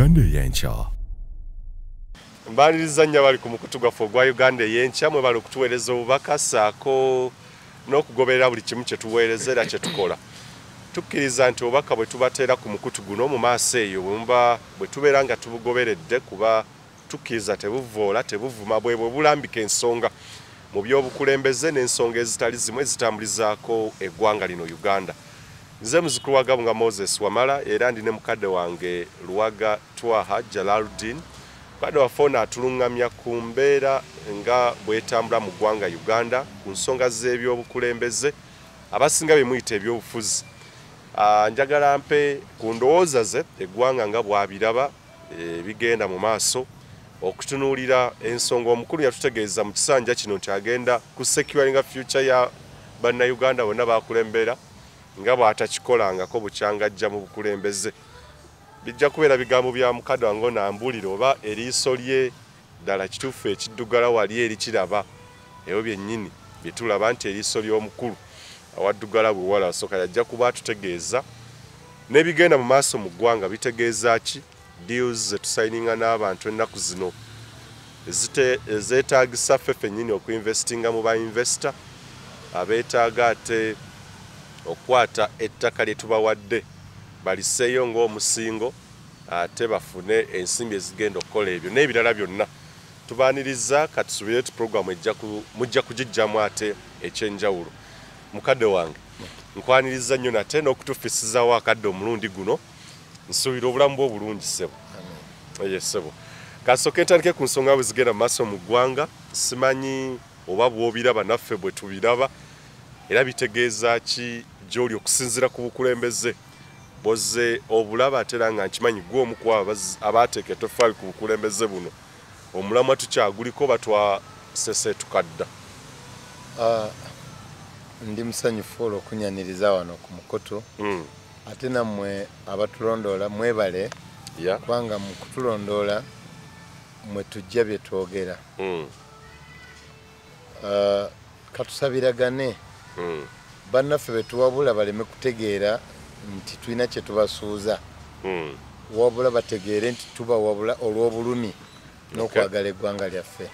Uganda y'enkya. Mbaliriza nnyo bali ku mukutu gwaffe ogwa Uganda y'enkya mwe bali okutuweereza obubaka ssaako n'okugoberera buli kimu kye tuweereza era kye tukola. Tukkiriza nti obubaka bwe tubateera ku mukutu guno mu maaso eyo bwe tubeera nga tubugoberedde kuba tukkiriza tebuvoola tebuvuma bwe bulambika ensonga mu by'obukulembeze n'ensonga ezitali zimwe zitambulizaako eggwanga lino Uganda. Nze muzukulu wa Gabunga Moses Wamala era ndi ne mukadde wange Luwaga Twaha Jalaluddin. Mukadde waffe ono atulungamya ku mbeera nga bwetambula mu ggwanga Uganda ku nsonga z'ebyobukulembeze abasinga bye muyita ebyobufuzi. Njagala mpe ku ndowooza ze eggwanga nga bw'abiraba bigenda mu maaso okutunuulira ensonga omukulu yatutegeeza mu kisanja kino nti agenda ku securinga future ya bannayuganda bonna bakulembera nga bw'atakikolangako bukyangajja mu bukulembeze. Bijja kubeera bigambo bya mukadde wange ono ambuulira oba eriiso lye ddala kituufu ekiddugala wali erikiraba ebyo byennyini bye tulaba nti eriiso ly'omukulu awaddugala bwe wala asooka yajja kuba atutegeeza n'ebigenda mu maaso mu ggwanga bitegeeza ki deals zetusayininga n'abantu ennaku zino ezeetaagisa ffe ffennyini okuinvestinga mu bainvesita abeetaaga ate okukwata ettaka lye tubawadde baliseeyo ng'omusingo ate bafune ensimbi ezigenda okukola ebyo n'ebirala byonna. Tubaaniriza katusubire tu programu mujja kugijjamu ate ekyenjawulo. Mukadde wange nkwaniriza nnyo nate n'okutufisizawo akadde omulundi guno nsuubira obulamu bwo obulungi ssebo. Ssebo kasooka entandike ku nsonga bwe zigenda mu maaso mu ggwanga. Simanyi oba bw'obiraba naffe bwe tubiraba era bitegeeza ki gy'oli okusinziira ku bukulembeze bozze obulaba ate era nga nkimanyi gwe omu ku abaateeka ettoffaali ku bukulembeze buno omulamwa tukyaguliko batwaseseetukadda. Ndi musanyufu olw'okunyaniriza wano ku mukutu ate nammwe abatulondoola mwebale kubanga mu kutulondoola mwe tujja bye twogera. Katusabiragane bannaffe be tuwabula baleme kutegeera nti tulina kye tubasuuza wabula bategeere nti tubawabula olw'obulumi n'okwagala eggwanga lyaffe.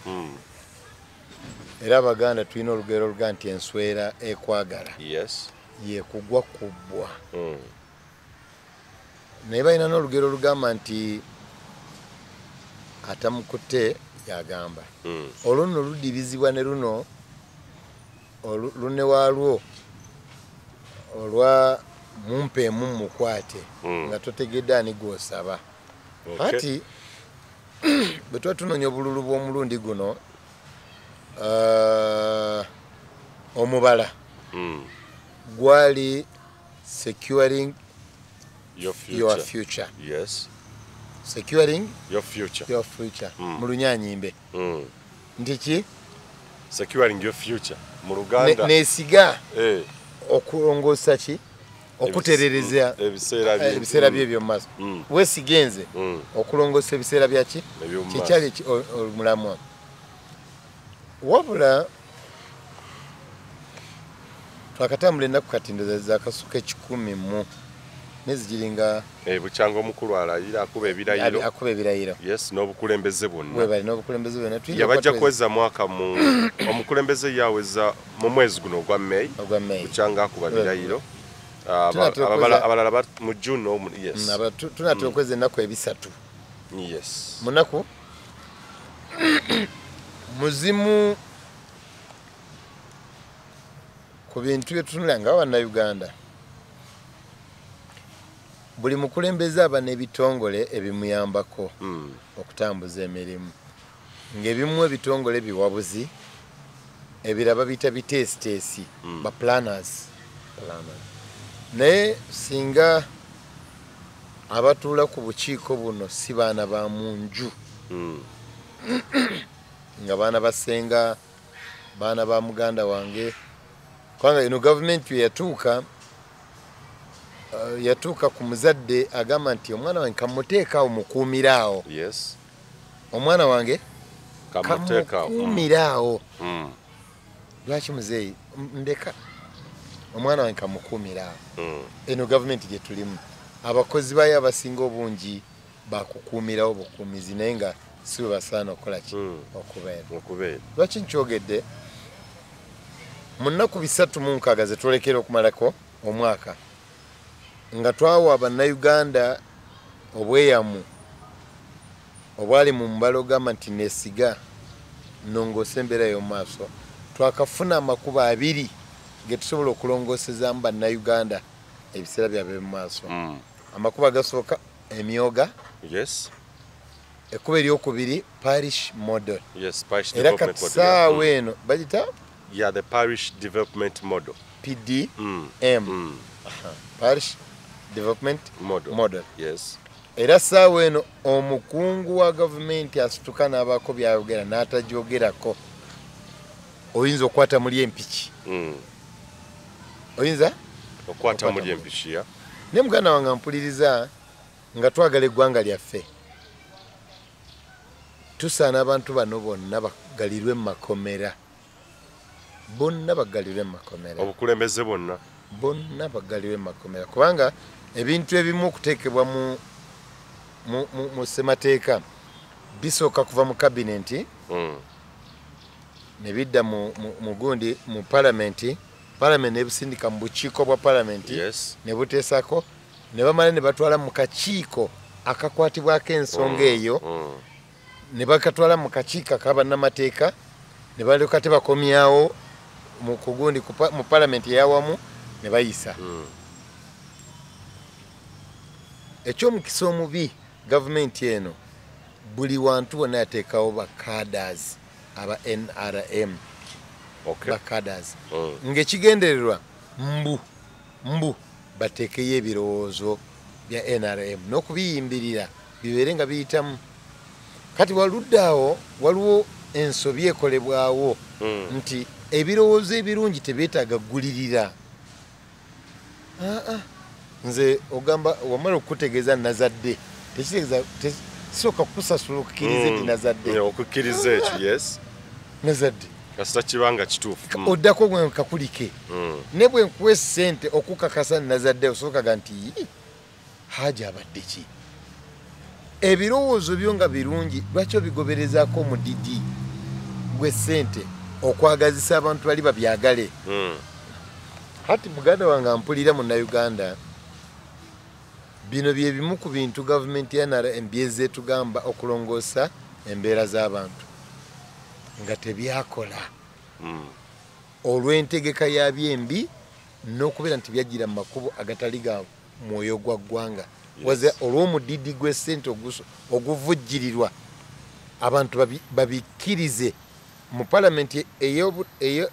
Era Abaganda tulina olugero oluga nti enswera ekwagala yekugwa kubbwa. Naye balina n'olugero olugamba nti atamukutte yagamba. Olwo nno ludirizibwa ne luno lune waalwo olwa mumpeemu mukwate nga totegedde ani gw'osaba. Kati bwe tuba tunoonya obululu bw'omulundi guno omubala gwali securing your future. Securing your future. Mu Lunyanyimbe nti ki securing your future mu Luganda neesiga okulongoosa ki okuterereza ebiseera bye ebyo mu maaso. Weesigenze okulongoosa ebiseera byaki kikyali omulamwa. Wabula twakatambula ennaku kati ndoza zakasuka 100 nezigiringa bukyanga omukulu alayira akuba ebirayiro. Yes, n'obukulembeze bwonna webali n'obukulembeze bwonna yabajja kweza mwaka mu omukulembeze yaweza mu mwezi guno ogwa May bukyanga akuba birayiro. Abalala mu June. Tunatera okweza ennaku ebisatu munaku muzimu ku bintu byetunula nga bannayuganda. Buli mukulembeze aba n'ebitongole ebimuyambako okutambuza emirimu ng'ebimu ebitongole biwabuzi ebiraba biyita biteesiteesi ba planners. Naye singa abatuula ku bukiiko buno si baana ba mu nju nga baana basenga baana ba muganda wange kubanga ino gavumenti we yatuuka ku muzadde agamba nti omwana wange kamuteekaawo mukuumiraawo. Omwana wange kamukuumiraawo. Lwaki muzeeyi ndeka omwana wange kamukuumiraawo. Eno gavumenti gye tulimu abakozi bayo abasinga obungi bakukuumirawo bukuumizi naye nga si bwe basaana okukola ki okubeera. Lwaki nkyogedde? Mu nnaku 3 ze twolekera okumalako omwaka nga twawa bannayuganda obweyamu obwali mu mbalo gamba nti nesiga nnongoosa embeera y'omu maaso, twakafuna amakubo 2 ge tusobola okulongoosezamu bannayuganda ebiseera byabwe mu maaso. Amakubo agasooka emyoga, ekkubo eryokubiri parish model, era katisaawa eno bagita the parish development model, PDM, parish development model. Era saawa eno omukungu wa gavumenti asituka n'abaako byayogera n'atajyogerako, oyinza okwata muli empiki, oyinza okwata muli empiki ya ne muganda wange mpuliriza nga twagala eggwanga lyaffe, tusaana abantu bano bonna bagalirwe mu makomera, bonna bagalirwe mu makomera, obukulembeze bonna bagalirwe mu makomera, kubanga ebintu ebimu okuteekebwa mu ssemateeka bisooka kuva mu kabinenti ne bidda mu gundi mu palamenti ne busindika mu bukiiko bwa palamenti ne buteesako ne bamala ne batwala mu kakiiko akakwatibwako ensonga eyo ne bakatwala mu kakiiko akabannamateeka ne balyoka tebakomyawo mu kugundi mu palamenti eyawamu ne bayisa. Ekyomukisa omubi gavumenti eno buli wantu wonna yateekawo bakaders aba NRM, bakaders ng'ekigendererwa mbu bateekeyo ebirowoozo bya NRM n'okubiyimbirira bibeere nga biyitamu. Kati waluddeawo waliwo ensobi ekolebwawo nti ebirowoozo ebirungi tebyetaaga ggulirira. Nze ogamba wamala okutegeeza nazadde tekitegeeza sooka kusasula okukkiriza nti nazadde okukkiriza ekyo nazadde kasita kibanga kituufu oddako gwe nkakulike ne bwe nkuwa essente okukakasa nazadde osookaga nti Hajji abadde ki? Ebirowoozo byo nga birungi lwaki obigoberezaako omudidi gwe ssente okwagazisa abantu bali babyagale? Hati muganda wange ampulira munnayuganda, bino bye bimu ku bintu gavumenti ya NRM byeze tugamba okulongoosa embeera z'abantu nga tebyakola olw'entegeka yabyo embi n'okubeera nti byajjira mu makubo agatali ga mwoyo gwa ggwanga, waze olw'omudidi gw'essente oguvujjirirwa abantu babikkirize mu palamenti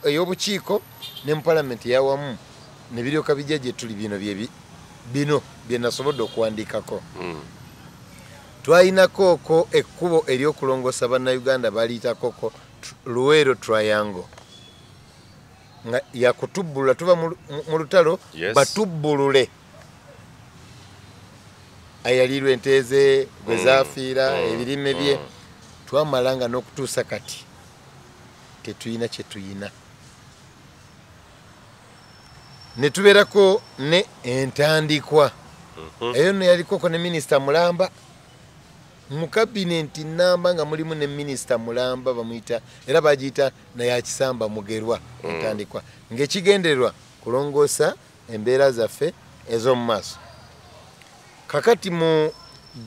ey'obukiiko ne mu palamenti eyawamu ne biryoka bijja gye tuli. Bino bye nasobodde okuwandiikako. Twalinakoko ekkubo ery'okulongoosa bannayuganda baliyitakoko Luweero Triangle nga yakutubbulula tuba mu lutalo batubbulule ayalirwa ente ze bwe zaafiira ebirime bye. Twamalanga n'okutuusa kati tetuyina kye tuyina. Ne tubeerako ne entandikwa eyo ne yalikoko ne minisita Mulamba mu kabinenti namba nga mulimu ne minisita Mulamba bamuyita era bagiyita Nayakisamba Mugerwa. Entandikwa ng'ekigendererwa kulongoosa embeera zaffe ez'omu maaso. Kakati mu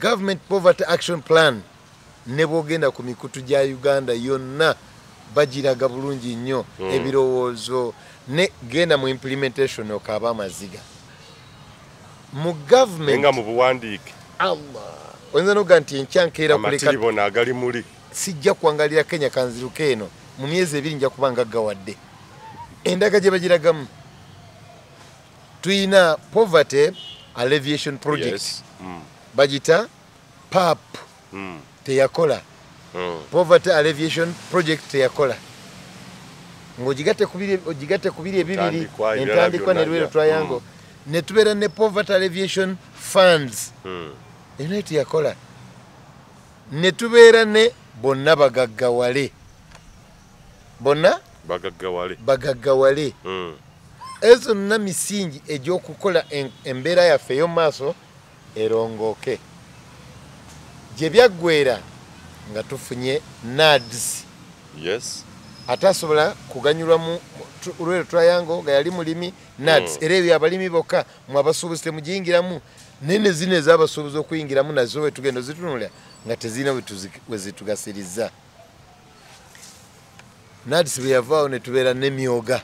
Government Poverty Action Plan ne bwogenda ku mikutu gya Uganda yonna bagiraga bulungi nnyo ebirowoozo ne genda mu implementation okaaba amaziga mu government nga mu buwandiike. Oyinza n'okuga nti enkyankeera kuleka amatiribona agali muli sijja kuwangalira Kenya kanziruke eno mu myezi 2 nja kubanga gawadde endaga gye bagiragamu. Tuyina Poverty Alleviation Project bagita PAP teyakola. Poverty Alleviation Project teyakola. Ng'ogigatte kubiri ebibiri entandikwa ne Luweero Triangle ne tubeera ne Poverty Alleviation Funds eno teyakola. Ne tubeera ne bonna bagaggawale ezo nna misingi egy'okukola embeera yaffe ey'omu maaso erongooke. gye byaggweera nga tufunye NADS. Yes. Atasobola kuganyulwa mu Rural Triangle nga yali mulimi NADS. Era ebyo abalimi bokka mu abasuubuzi temugiyingiramu. Nene zino ez'abasuubuzi okuyingiramu nazo we tugenda zitunula nga tezirina we zitugasiriza. NADS bwe yavaawo ne tubeera ne myoga.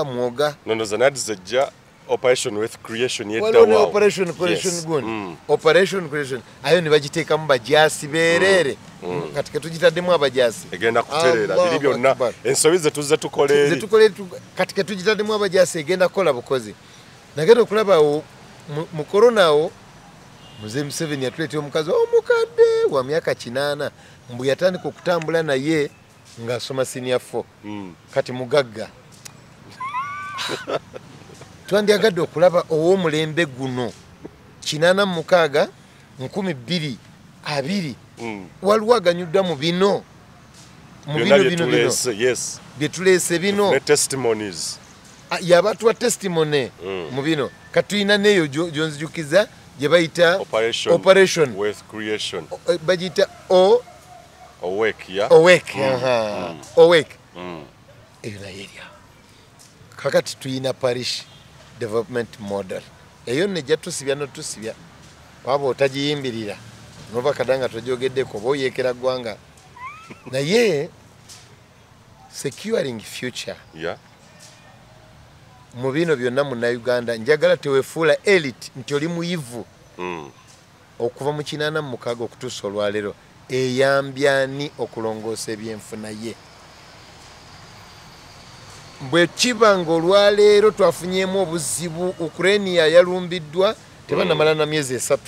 Mwoga. No, za NADS ejja operation with creation yedda wao. Wow. Operation gun. Operation creation. Ayo ne bagiteekamu bajaasi beerere. Katika tugitaddemu abajaasi. Egenda kutereera biri byonna. Ensobi ze tuzze tukole. Katika tugitaddemu abajaasi egenda kukola bukozi. Nagenda okulaba mu corona awo Mzee Museveni yatuleetera omukazi omukadde wa myaka 8 mbu yatandika okutambula naye ng'asoma senior 4. Kati mugagga. Twandyagadde okulaba ow'omulembe guno 86 2020 waliwo aganyuddwa mu bino yes byetuleese bino ne testimonies yabatwa testimony mu bino katuyina neyo gyonzijukiza gye bayita operation with creation bagiyita awake eyo nayo erya kakati tuyina parish development model eyo nejja tusibya notusibya waba otagiyimbirira nova kadanga tojogeddeko oba oyeekera ggwanga naye securing future mu bino byonna Munnayuganda njagala tewefuula elite nti oli muyivu okuva mu 86 okutuusa olwaleero eyambyani okulongoosa ebyenfuna ye bwe kiba ng'olwaleero twafunyemu obuzibu Ukraine yalumbiddwa tebanamala na myezi 3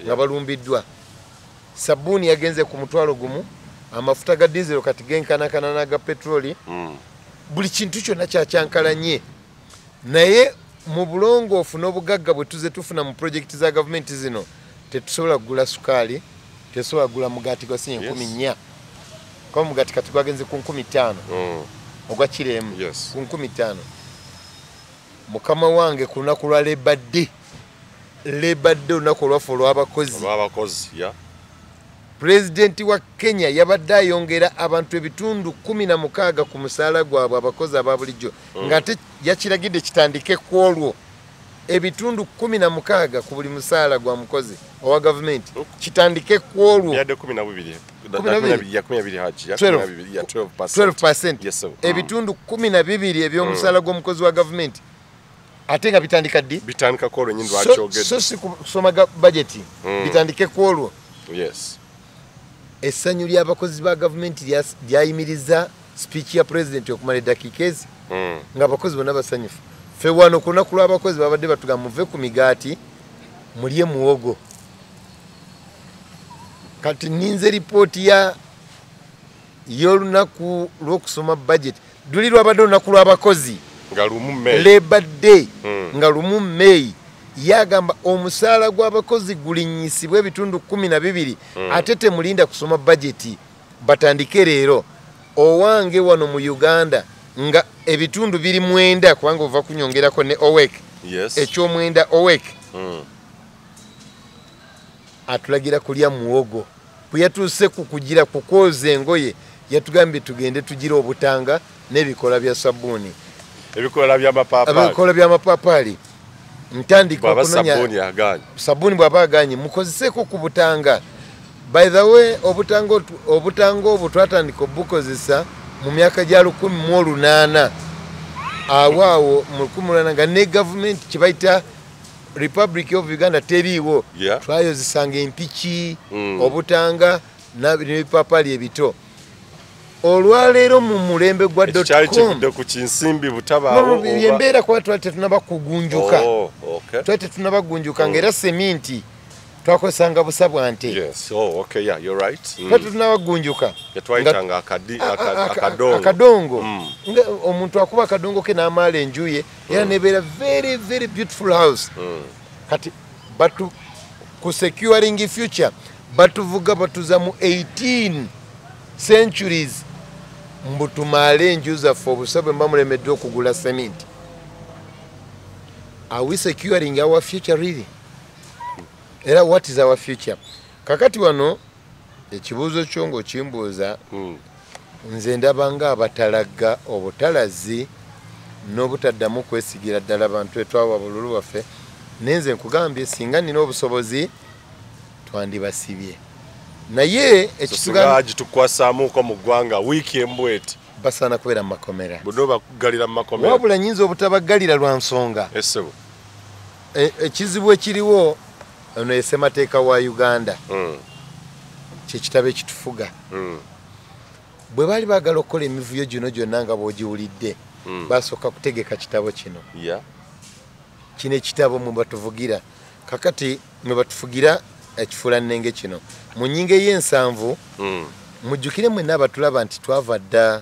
nga balumbiddwa sabbuuni yagenze ku mutwalo gumu amafuta ga diesel kati genkanakana n'aga petroli buli kintu kyonna kyakyankalanye naye mu bulongoofu n'obugagga bwe tuze tufuna mu projekiti za gavumenti zino tetusobola kugula sukaali tetusobola kugula mugaati gwa sinya 14 kwa mugaati kati gwagenze ku 15 ogwa kiremu ku 15 mukama wange ku lunaku lwa Labor Day olunaku olwafu olw'abakozi Pulezidenti wa Kenya yabadde ayongera abantu ebitundu 16 ku musaala gwabwe abakozi aba bulijjo ng'ate yakiragidde kitandike ku olwo ebitundu 16 ku buli musaala gwa mukozi owa gavumenti kitandike ku olwo 12% ebitundu 12 eby'omusaala gw'omukozi wa gavumenti ate nga bitandika ddi bitandika ku olwo nnyini lwakyogedde so si kusoma bajeti bitandike ku olwo essanyu ly'abakozi ba gavumenti lyayimiriza speech ya president okumala eddakiika ezi nga abakozi bonna basanyufu ffe wano ku lunaku lw'abakozi babadde batugamba muve ku migaati mulye muwogo kati ninze ripooti y'olunaku lw'okusoma budget luli lwabadde olunaku lw'abakozi Labor Day nga lumu May yagamba omusaala gw'abakozi gulinyisibwe ebitundu 12 ate temulinda kusoma budget batandike leero owange wano mu Uganda nga ebitundu biri 9 kubanga ova kunyongerako ne OWEC ekyomwenda OWEC atulagira kulya muwogo bwe yatuuse kukugira kukooza engoye yatugambye tugende tugira obutanga n'ebikola bya sabbuuni ebikola by'amapaapaali ntandika okunonya sabbuuni bw'aba aganye mukozeseeko ku butanga by the way obutanga obwo twatandika obukozesa mu myaka gya 1800 awo mu 1800 nga ne gavumenti kibayita Republic of Uganda teriiwo twayozesanga empiki obutanga n'ebipaapaali ebito olwaleero mu mulembe gwa .com kuba twali tetunaba kugunjuka twali tetunaba kugunjuka ng'era seminti twakozesanga busa bwa nte twali tetunaba kugunjuka akadongo omuntu akuba akadongo ke n'amaala enjuye era nebeera very very beautiful house kati batu ku securing future batuvuga batuza mu 18 centuries mbutumaale enju zaffe obusabe mbamulemeddwa okugula cement. Are we securing our future really? Era what is our future? kakati wano ekibuuzo kyo ng'okimbuuza nze ndaba nga abatalaga obutalazi n'obutaddamu kwesigira ddala abantu etwawa bululu waffe nenze nkugambye singa nina obusobozi twandibasibye naye ekisugaji tukwasaamuuko mu ggwanga wiiki embweti basaana kubeera mu makomera buno bakugalira mu makomera wabula nyinza obutabagalira lwa nsonga esebo ekizibu ekiriwo ono ye ssemateeka wa Uganda kyekitabo ekitufuga bwe baali baagala okukola emivuyo gino gyonna nga bw'ogiwulidde basooka kutegeka kitabo kino kino ekitabo mwe batuvugira kakati mwe batufugira ekifuulannenge kino mu nnyingo ey'ensanvu mujjukire mwenna abatulaba nti twava dda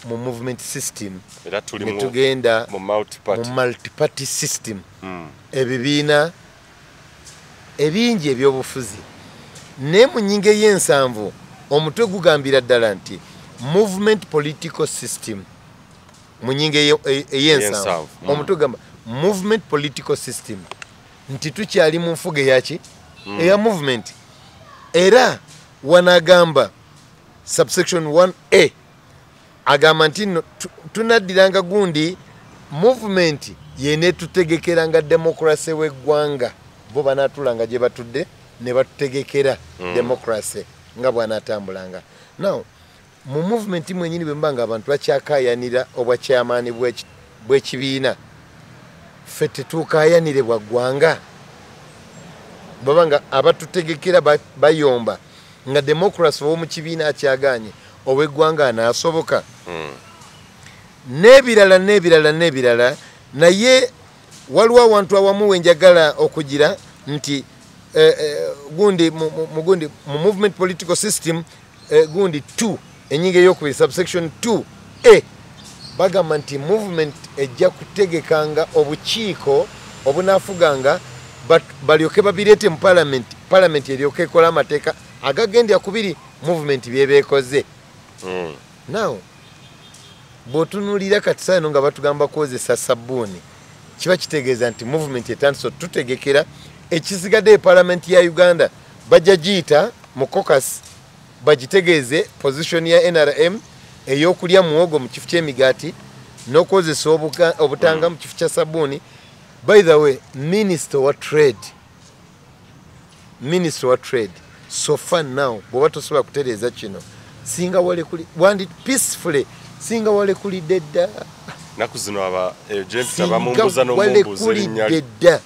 mu movement system ne tugenda mu multiparty system ebibiina ebingi eby'obufuzi naye mu nnyingo ey'ensanvu omutwe gugambira ddala nti movement political system mu nnyingo ey'ensanvu omutwe gugamba movement political system nti tukyali mu nfuga eyaki eya movement era wanagamba subsection 1A agamba nti tunaddiranga gundi movement yenetutegekeranga demokrasi w'eggwanga bo banaatulanga gye batudde ne batutegekera demokrasi nga bw'anaatambulanga now mu movement mwenyini bwe mba nga abantu bakyakayanira obwakyamaani bw'ekibiina ffe tetuukayanire bwa ggwanga baba nga abatutegekera bayomba nga demokrasi ow'omu kibiina akyaganye obw'eggwanga anaasoboka n'ebirala naye waliwo awantu awamu wenjagala okugira nti gundi mu movement political system gundi 2 enyinga ey'okubiri subsection 2A bagamba nti movement ejja kutegekanga obukiiko obunaafuganga balyoke babireete mu parliament eryoke ekola amateeka agagendya kubiri movement byebeekoze now bw'otunuulira kati saano nga batugamba kwozesa sabbuuni kiba kitegeeza nti movement etandise tutegekera ekisigadde eparliament ya Uganda bajja giyita mu caucus bagitegeeze position ya NRM ey'okulya muwogo mu kifu ky'emigaati n'okwozesa obutanga mu kifu kya sabbuuni. By the way, Minister wa Trade so far now bw'oba tosobola kutereeza kino singa wale kuli wandi peacefully singa wale kuli dedda naku zino aba agent abamumbuza n'omumbuza erinnya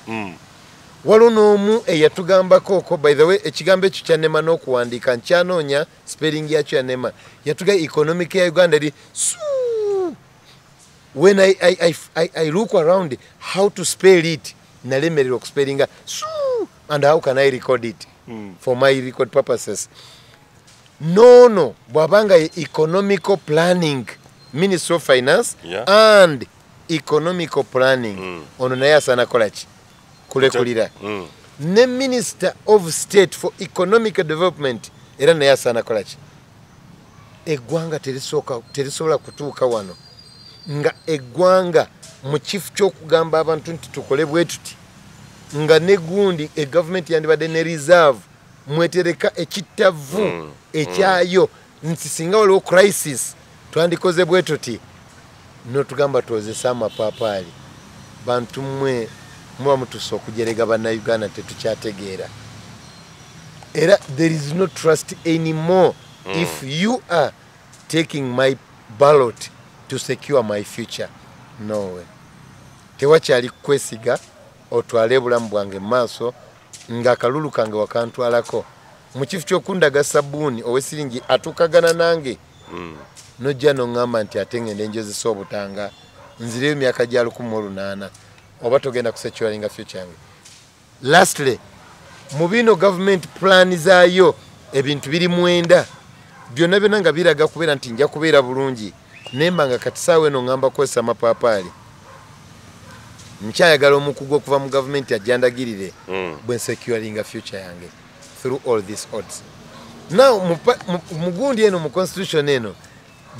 waliwo n'omu eyatugambako ko by the way ekigambo ekyo kyanema n'okuwandiika nkyanoonya spelling yakyo yanema yatugamba economic ya Uganda eri when I look around how to spell it nalemererwa okuspellinga and how can I record it for my record purposes. No bwabanga economical planning Ministry of Finance and economical planning ono naye asaana kolaki kulekulira ne Minister of State for Economic Development era naye asaana kolaki eggwanga terisobola kutuuka wano nga eggwanga mu kifu ky'okugamba abantu nti tukole bwe tuti nga ne gundi government yandibadde ne reserve mwetereka ekittavu ekyayo nti singa waliwo crisis twandikoze bwe tuti notugamba twozesa amapaapaali bantu mmwe muba mutusa okujerega bannayuganda tetukyategeera era there is no trust anymore if you are taking my ballot to secure my future. No way. Tewakyali kwesiga otwale bulamu bwange maaso nga akalulu kange wakantwalako mu kifu ky'okundaga sabbuuni ow'esiringi atukagana nange nojja noŋŋamba nti ate ngende njozesa obutanga nzireyo emyaka gya 18 oba togenda kusecuringa future yange. Lastly, mu bino government plan zaayo ebintu biri 9 byonna byonna nga biraga kubeera nti nja kubeera bulungi nemba nga kati saawa eno ŋŋamba kukozesa amapaapaali nkyayagala omukugu okuva mu gavumenti ajjandagirire bwe nsecuringa future yange through all these odds. Now mugundi eno mu constitution eno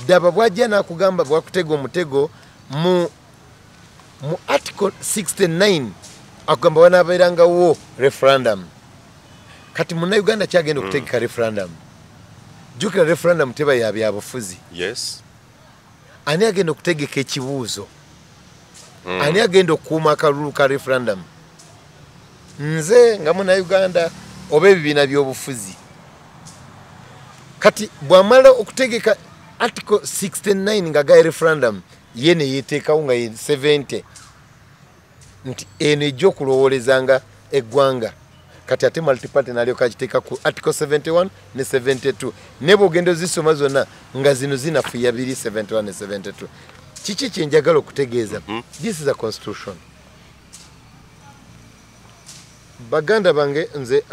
daba bwajja nakugamba bwakutega omutego mu article 69 akugamba wanaabeerangawo referendum kati Munnayuganda kyagenda okutegeka referendum. Jukira referendum teba ya byabufuzi. Yes. Ani agenda okutegeka ekibuuzo? Ani agenda okukuuma akalulu ka referendum? Nze nga Munnayuganda oba ebibiina by'obufuzi. Kati bw'amala okutegeka article 69 nga ga referendum ye ne yeteekawo nga 70 nti eno ejja okulowoolezanga eggwanga. Kati ate multiparty nalyo kakiteeka ku article 71 ne 72 ne bw'ogenda ozisoma zonna nga zino zinafuya 71 ne 72. Kiki kye njagala okutegeeza? This is a constitution. Baganda bange nze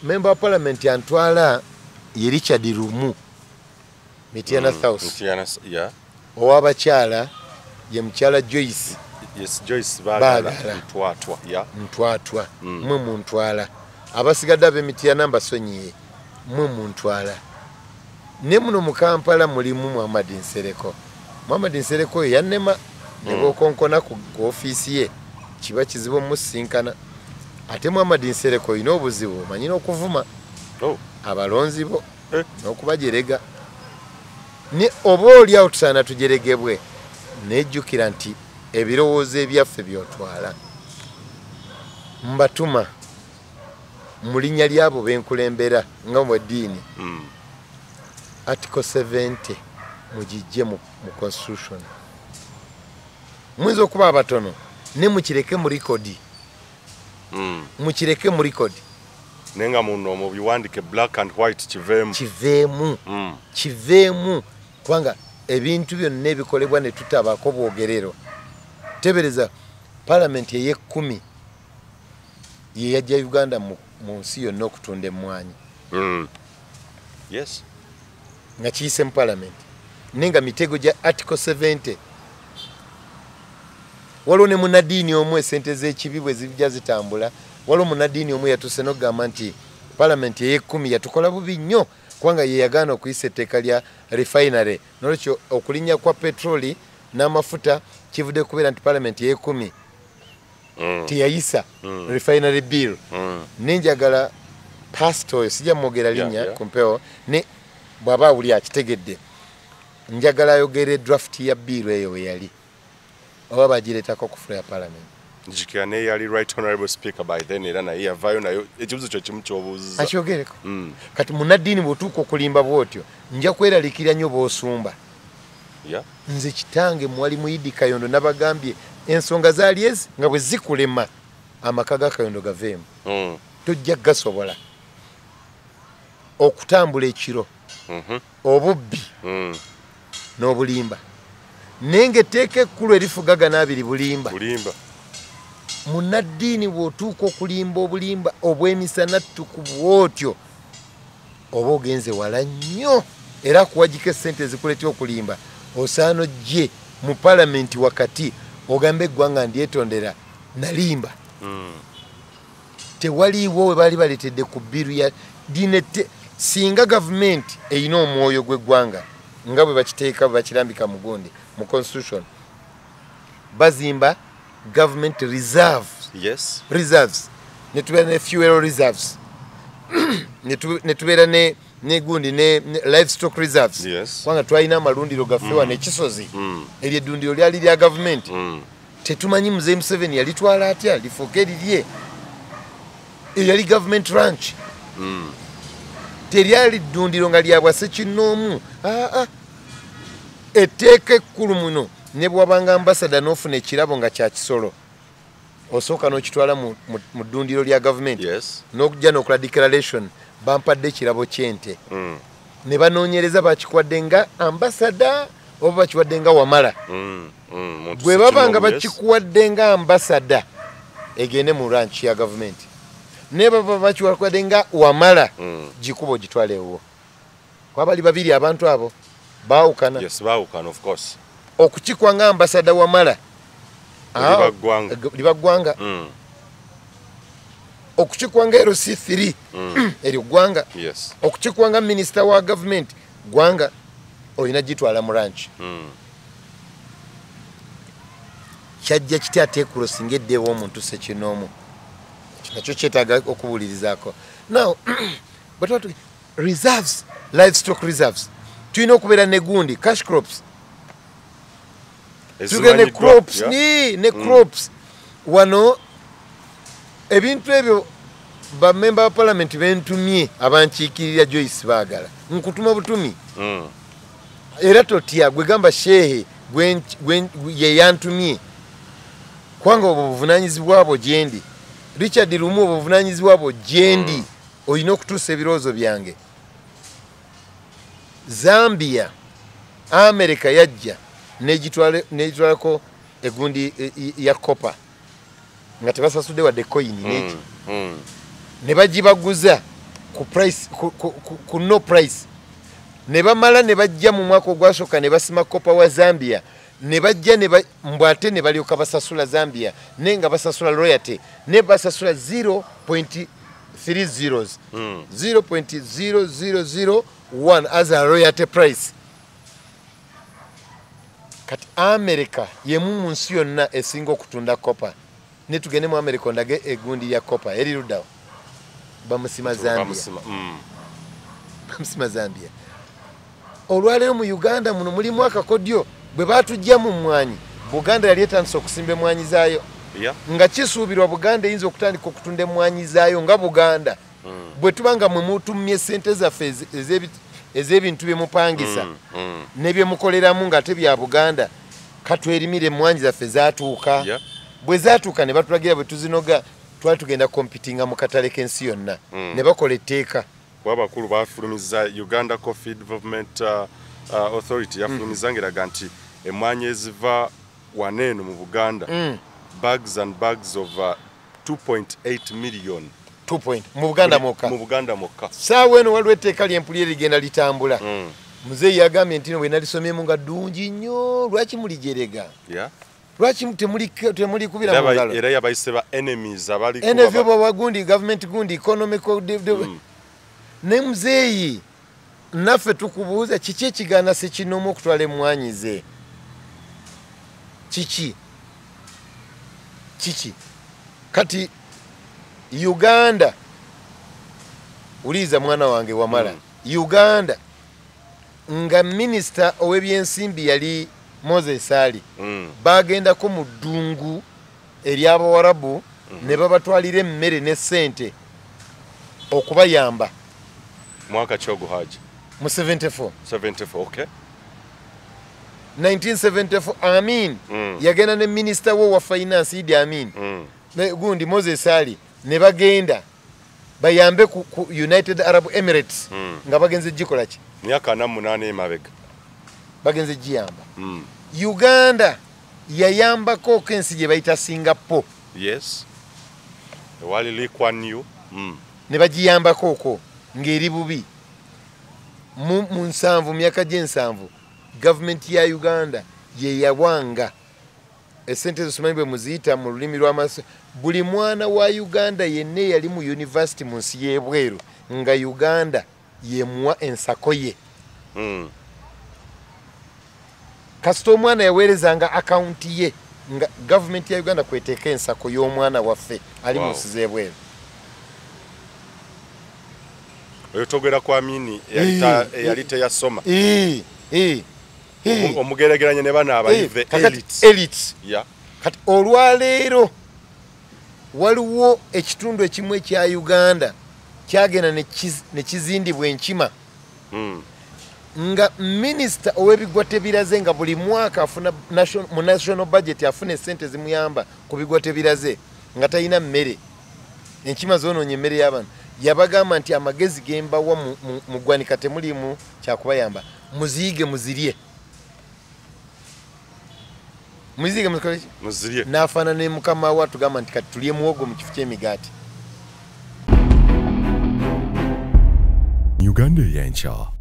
member wa parliament antwala ye Richard Rumu Mityana South. Mityana, yeah. Owabakyala ye mukyala Joyce. Yes, Joyce bagala Ntwatwa, yeah. Ntwatwa mwe muntwala. Abasigadde ab'Emityana mbasonyiye mwe muntwala. Ne muno mu Kampala mulimu Muhammad Nsereko. Muhammad Nsereko yannema ne bokonkona ku office ye kiba kizibu musinkana. Ate Muhammad Nsereko ino obuzibu manyina okuvuma abalonzi bo n'okubajerega. Ne oba oli awo tusaana tujeregebwe nejjukira nti ebirowoozo ebyaffe byotwala mbatuma mu linnya lyabo benkulembera nga mu ddiini. Article 70 mugijje mu constitution. Muyinza okuba abatono ne mukireke mu rekodi. Mukireke mu rekodi. Nenga muno mu biwandike black and white kiveemu. Kiveemu. Kwanga ebintu byonna ebikolebwa ne tutabako bwogerero. Tebereza parliament ye 10 ye yajja Uganda mu nsi yonna okutunda emmwanyi. Yes. Nga kiyise mu parliament. Nenga mitego gya article 70. Waliwo ne munadiini omu esente z'ekibi bwe zijja zitambula. Waliwo munadiini omu yatuse n'okugamba nti parliament ye 10 yatukola bubi nnyo kubanga ye yagaana okuyisa etteeka lya refinery. Nolwekyo okulinnya kwa petroli n'amafuta kivudde kubeera nti parliament ye 10 teyayisa refinery bill. Nenjagala pastor sijja mwogera linnya kumpewo ne bw'aba awuli akitegedde. Njagala ayogere draft ya bill eyo we yali oba bagireetako ku floor ya parliament. Njikira ne yali right honorable speaker by then era naye yavaayo nayo ekibuzo kyo kimu ky'obuuziza. Akyogereko. Kati munaddiini bw'otuuka okulimba bw'otyo nja kweraliikirira nnyo bw'osumba. Nze kitange mwali Muyidi Kayondo nabagambye ensonga zaali ezi nga bwe zikulema amaka ga Kayondo gaveemu. Tojja gasobola okutambula ekiro obubbi n'obulimba. Nenge teeke ekkulu erifuga gana abiri bulimba. Munaddiini bw'otuuka okulimba obulimba obw'emisana ttuku bw'otyo oba ogenze wala nnyo era kuwagika essente ezikuleetya okulimba osaana ojje mu palamenti wakati ogambe eggwanga ndyetondera nalimba. Tewaliiwo we baali baleetedde ku bbiru ya dinete singa gavumenti eyina omwoyo gw'eggwanga nga bwe bakiteeka bwe bakirambika mu gundi mu constitution bazimba government reserves. Yes. Reserves. Netubeera ne fuel reserves. Netubeera ne gundi ne livestock reserves. Yes. Kwanga twalina amalundiro gaffe wano ekisozi. Eryo eddundiro lyali lya government. Tetumanyi Mzee Museveni yalitwala atya lifuuke lirye. Eyo yali government ranch. Teryali ddundiro nga lya bwase kinnoomu. Etteeka ekkulu muno ne bw'abanga ambasada n'ofuna ekirabo nga kya kisolo osooka n'okitwala mu ddundiro lya gavumenti n'okujja n'okola declaration bampadde ekirabo ky'ente ne banoonyereza bakikwadde nga ambasada oba bakiwadde nga wamala. Bwe baba nga bakikuwadde nga ambasada egende mu ranch ya gavumenti ne baba bakiwadde nga wamala gikuba ogitwalewo. Kwabali babiri abantu abo baawukana. Yes, baawukana of course. Okukikwa nga ambasada wamala liba ggwanga. Okukikwa nga RC3 eryo ggwanga. Okukikwa nga minisita wa gavumenti ggwanga. Olina gitwala mu ranch. Kyajja kitya ateekulosinga eddeewo omuntu sekinoomu nakyo kyetaaga okubuulirizaako. Now but reserves, livestock reserves, tulina okubeera ne gundi cash crops, tugende ne crops ne crops. Wano ebintu ebyo bamemba ba parliament bentumye abankiikirira Joyce baagala nkutuma butumi era totya gwe gamba shehe ye yantumye kwanga obuvunanyizibwa bwo gyendi Richard Lumu obuvunanyizibwa bwo gyendi oyina okutuusa ebirowoozo byange. Zambia America yajja n'egitwalako egundi ya copper nga tebasasudde wadde coin neki ne bagibaguza ku price ku no price ne bamala ne bajja mu mwaka ogwasooka ne basima copper wa Zambia ne bajja ne mbwate ne balyoka basasula Zambia nenga basasula royalty ne basasula 0.30 0.0001 as a royalty price. Kati America yemu mu nsi yonna esinga okutunda copper ne tugende mu America ondage egundi ya copper eri luddawo bamusima Zambia. Olwaleero mu Uganda muno mulimu akakodyo bwe batujja mu mmwanyi Buganda yali etandise okusimba emmwanyi zaayo nga kisuubirwa Buganda eyinza okutandika okutunda emmwanyi zaayo nga Buganda bwe tubanga mwe mutumye ssente zaffe ez'ebintu bye mupangisa ne bye mukoleramu ng'ate bya Buganda katwerimire emmwanyi zaffe zaatuuka bwe zaatuuka ne batulagira bwe tuzinoga twali tugenda kompitinga mu katale k'ensi yonna ne bakola etteeka. Wabakulu bafulumiza Uganda Coffee Development Authority yafulumizangiraga nti emmwanyi eziva waneeno mu Buganda bags and bags of 2.8 million mu Buganda mokka. Saawa eno waliwo etteeka ly'empulira ligenda litambula. Muzeeyi yagambye nti bwe nalisomyemu nga ddungi nnyo lwaki mulijerega lwaki temulikubira mu ngalo era yabayise ba enemies abali NFO bawagundi government gundi economical ne muzeeyi naffe tukubuuza kiki ekigaana sekinoomu okutwala emmwanyi ze kiki kati Uganda uliza mwana wange wamala Uganda nga minister ow'ebyensimbi yali Moses Ali bagenda ko mu ddungu ery'Abawarabu ne babatwalira emmere ne ssente okubayamba mwaka kyogo Hajji mu 74 okay 1974 Amin yagenda ne minister wa finance Idi Amin ne gundi Moses Ali ne bagenda bayambe ku United Arab Emirates nga bagenze gikola ki myaka 8 emabega bagenze giyamba Uganda yayambako kensi gye bayita Singapore wali likwanyu ne bagiyambako ko ngeri bubi mu 7 myaka gyensanvu government ya Uganda ye yawanga esente zisumanyi bwe muziyita mu lulimi lw'amasa buli mwana wa Uganda yenne yali mu university mu nsi y'ebweru nga Uganda yemuwa ensako ye kasita omwana yaweerezanga akaunti ye nga government ya Uganda kweteeka ensako y'omwana waffe ali mu nsi z'ebweru. Oyo togera kwa Amini yali teyasoma omugeregeranye ne bana abayive elites kati olwaleero waliwo ekitundu ekimu ekya Uganda kyagenda ne kizindibwa enkima nga minister ow'ebigwate biraze nga buli mwaka afuna mu national budget afuna sente zimuyamba ku bigwate biraze nga talina mmere enkima zonoonye emmere y'abantu yabagamba nti amagezi gembawa mu ggwanika temulimu kyakubayamba muziyige muzirye n'afaanana ne mukama wa tugamba nti kati tulye muwogo mu kifo ky'emigaati. Uganda y'enkya.